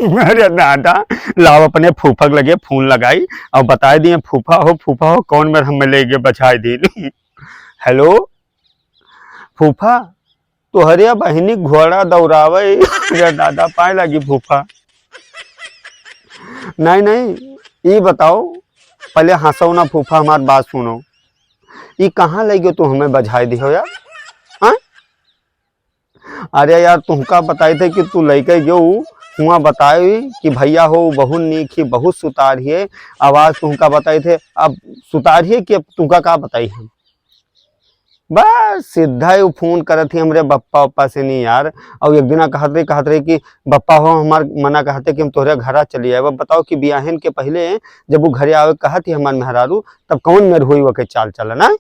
अरे दादा, लाओ अपने फूफक लगे फोन लगाई और बता दिए फूफा हो कौन मेरे हमें लेके बचाई दी। हेलो फूफा, तोहरे बहिनी घोड़ा दौड़ावे। अरे दादा पाए लगी फूफा। नहीं नहीं, ये बताओ पहले हंसो ना फूफा, हमारी बात सुनो। ये कहाँ ले गयो तू हमें बधाई दियो यार? हाँ? अरे यार तुमका बताए थे कि तू लेके जो हुआ बताए कि भैया हो बहुत नीक ही बहुत सुतार है। आवाज तुमका बताए थे, अब सुतार है कि तुमका का बताई हम? बस सीधा ही फोन करत ही हमरे बप्पा उप्पा से नहीं यार। और एक दिन कहत रहे कि बप्पा हो हमार मना कहते कि हम तोहरे घरा चली आए। अब बताओ कि बियाहन के पहले जब वो घरे आवे कहत ही हमार मेहरारू, तब कौन मेर हुई वके चाल चलन है?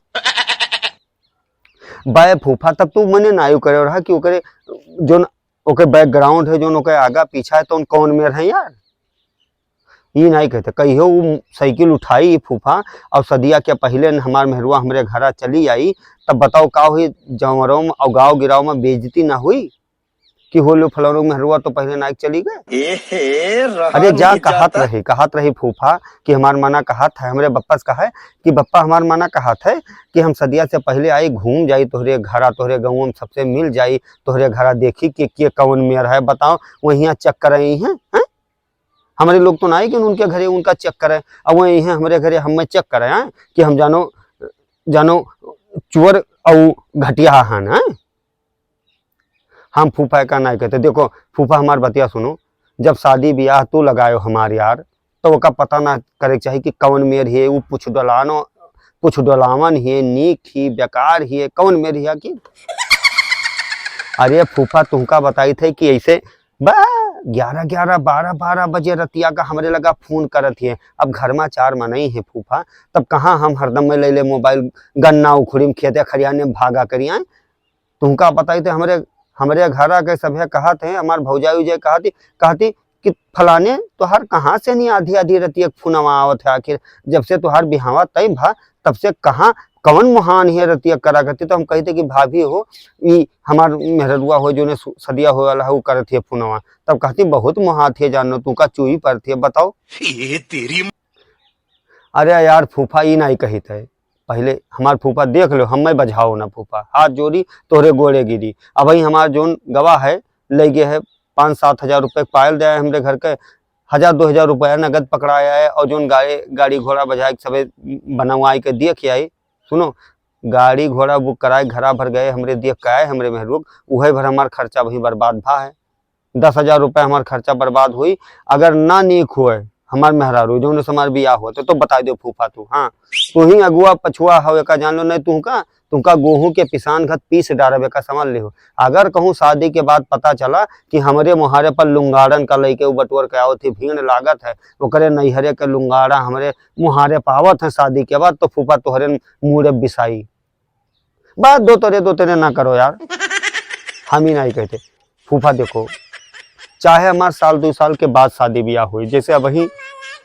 बाय फूफा तब तू मने नायु करे रहा कि ओकरे जोन ओके बैकग्राउंड है जोन ओके आगा पीछा है तो कौन मेर है यार? ये नहीं कहते कहियो वो साइकिल उठाई फूफा और सदिया के पहले हमार मेहरुआ हमरे घरा चली आई, तब बताओ का हुई? जंवरों में और गाँव गिराव में बेइज्जती ना हुई कि होलो फलानो मेहरुआ तो पहले नाइक चली गए। अरे जा कहत रही फूफा कि हमार मना कहत है हमरे बप्पा से कहा है कि बप्पा हमार मना कहत है कि हम सदिया से पहले आई घूम जाई तोहरे घरा, तोहरे गाँव में सबसे मिल जाई, तोहरे घरा देखी कि कौन मेयर है बताओ। वहीं चेक कर रही हैं है? हमारे लोग तो ना कि उनके घरे उनका चेक करें, अब वही है हमारे घरे हमें चेक करें हैं कि हम जानो जानो चोर और घटिया हन है। हम फूफा का नहीं कहते। देखो फूफा हमार बतिया सुनो, जब शादी ब्याह तू लगायो हमारे यार तो ओका पता ना करे चाहिए कि कौन मेर है वो पुछ डलावन है नीक ही बेकार ही कौन मेर है कि। अरे फूफा तुमका बताई थे कि ऐसे 11 12 बजे रतिया का हमरे लगा फोन करत है। अब घर में 4 नहीं है फूफा, तब कहाँ हम हरदम में ले ले मोबाइल गन्ना उखड़ी में खेते खरियाने भागा करिए। तुमका बताई थे हमरे घरा के सभे कहत है, हमार भौजाई उजाई कहती कि फलाने तुहार कहाँ से नहीं आधी आधी रतिया फोनवा आवत है? आखिर जब से तुहार बिहावा तय भा तब से कहाँ कौन महान है रतिया करा करती? तो हम कहते कि भाभी हो ई हमार मेहरुआ हो जो ने सदिया हो वाला है वो करत है फोनवा, तब कहती बहुत महान थे जानो तू का चूही पर थे बताओ। ये तेरी। अरे यार फूफा ई नहीं कही थे पहले हमार फूफा देख लो हमें बजाओ ना फूफा, हाथ जोड़ी तोहरे गोड़े गिरी। अब वही हमार जोन गवाह है ले गए है 5-7 हजार रुपये पायल दिया है हमरे घर के, 1000-2000 रुपया नगद पकड़ाया है और जोन गाड़ी घोड़ा बजा के सबे बनवाई के दिए के आई। सुनो गाड़ी घोड़ा बुक कराए घरा भर गए हमरे देख के आए हमरे मेहरुक, वही भर हमार खर्चा वही बर्बाद भा है। 10,000 रुपया हमार खर्चा बर्बाद हुई। अगर ना नीक हुए हमार मेहरारू जो हमार बियाह होते तो बता दो फूफा तू। हाँ तू ही अगुआ पछुआ हो का जान लो नहीं तुमका गेहूं के पिसान घत पीस डारबे का समझ ले हो। अगर कहूँ शादी के बाद पता चला कि हमारे मुहारे पर लुंगाड़न का लेके बटोर के आओ थी भीड़ लागत है ओकरे नैहरे के लुंगाड़ा हमारे मुहारे पावत है शादी के बाद, तो फूफा तोहरे मुँह बिसाई। बात दो तेरे ना करो यार, हम ही नहीं कहते फूफा। देखो चाहे हमारे साल 2 साल के बाद शादी ब्याह हुई, जैसे अब वही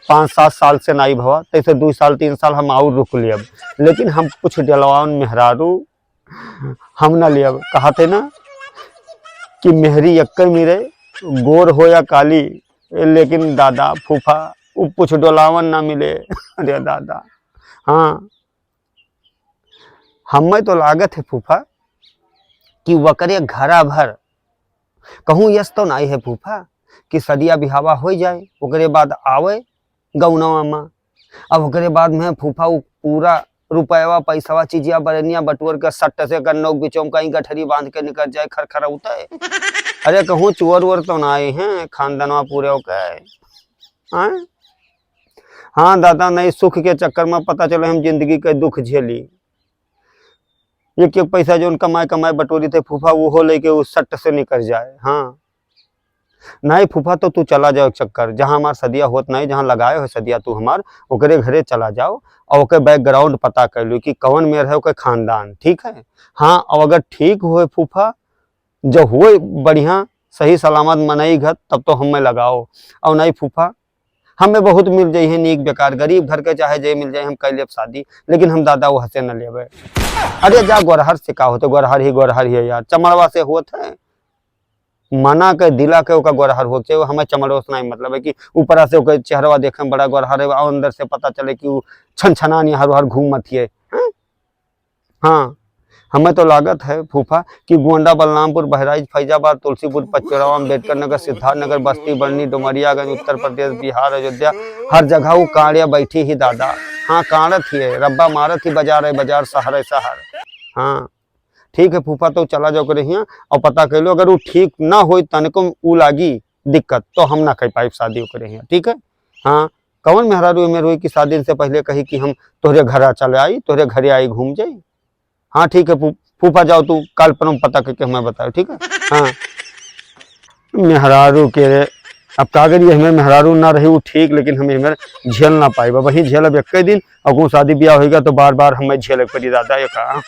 5-7 साल से नहीं भवा तैसे 2 साल 3 साल हम और रुक लियब, लेकिन हम कुछ डलवान मेहरारू हम ना लियब। कहते ना कि मेहरी यक्के मिरे गोर हो या काली, लेकिन दादा फूफा वो कुछ डोलावन ना मिले। अरे दादा हाँ हमें तो लागत है फूफा कि वकरे घरा भर कहूँ यस तो नहीं है फूफा कि सदिया बिहावा हो जाए ओकरे बाद आवे गौनवा में, अब ओकरे बाद में फूफा वो पूरा रुपया पैसा चीजिया बरनिया बटोर के सट्ट से कन्नौ बिचों कहीं गठरी बांध के निकल जाए खरखरा होता है। अरे कहूँ चोर वोर तो ना आए हैं खानदानवा पूरे ओके। हाँ दादा नहीं सुख के चक्कर में पता चले हम जिंदगी के दुख झेली। एक पैसा जो कमाए बटोरी थे फूफा वो हो लेके उस सट्ट से निकल जाए। हाँ नहीं फूफा तो तू चला जाओ चक्कर जहाँ हमार सदिया होत नहीं, जहाँ लगाए हो सदिया तू हमार ओकरे घरे चला जाओ और ओके बैकग्राउंड पता कर लो कि कौन मेयर है ओके खानदान ठीक है। हाँ और अगर ठीक हुए फूफा जब हुए बढ़िया सही सलामत मनई घर तब तो हमें लगाओ, और नहीं फूफा हमें बहुत मिल जाये नीक बेकार गरीब घर के चाहे जे मिल जाए हम कर लेब शादी, लेकिन हम दादा वो हंसे न लेबे। अरे जा गोरहर से का होते गोरहर ही है यार, चमड़वा से होत है। मना के दिला के ओका गोरहर हो चाहिए। हमें चमड़ोस नहीं मतलब है कि ऊपरा से ओकर चेहरवा देखे में बड़ा गोरहर है और अंदर से पता चले कि वो छन छनानी हर हर घूमत है। हाँ, हमें तो लागत है फूफा कि गोंडा, बलरामपुर, बहराइच, फैजाबाद, तुलसीपुर, पचपेड़ावा, अम्बेडकर नगर, सिद्धार्थनगर, बस्ती, बरनी, डुमरियागंज, उत्तर प्रदेश, बिहार, अयोध्या, हर जगह वो कांड़िया बैठी ही दादा। हाँ, कांड़त ही है, रब्बा मारत ही बाजार है बाजार, शहर है शहर। हाँ ठीक है फूफा, तो चला जाओ करे हियाँ और पता कर लो, अगर वो ठीक ना हो तनिको ऊ लागी दिक्कत तो हम ना कर पाए शादी करे हियाँ, ठीक है। हाँ, कौन मेहरारू में रोई कि शादी से पहले कही कि हम तोहरे घर चले आई, तोहरे घरे आई घूम जाई। हाँ ठीक है फूफा, जाओ तू कल पर पता करके हमें बताओ, ठीक है। हाँ, मेहरारू के रे, अब कागरी हमें मेहरारू ना रही वो ठीक, लेकिन हमें झेल ना पाई वही झेलब एक दिन, और शादी ब्याह होगा तो बार बार हमें झेल पड़ी दादा। एक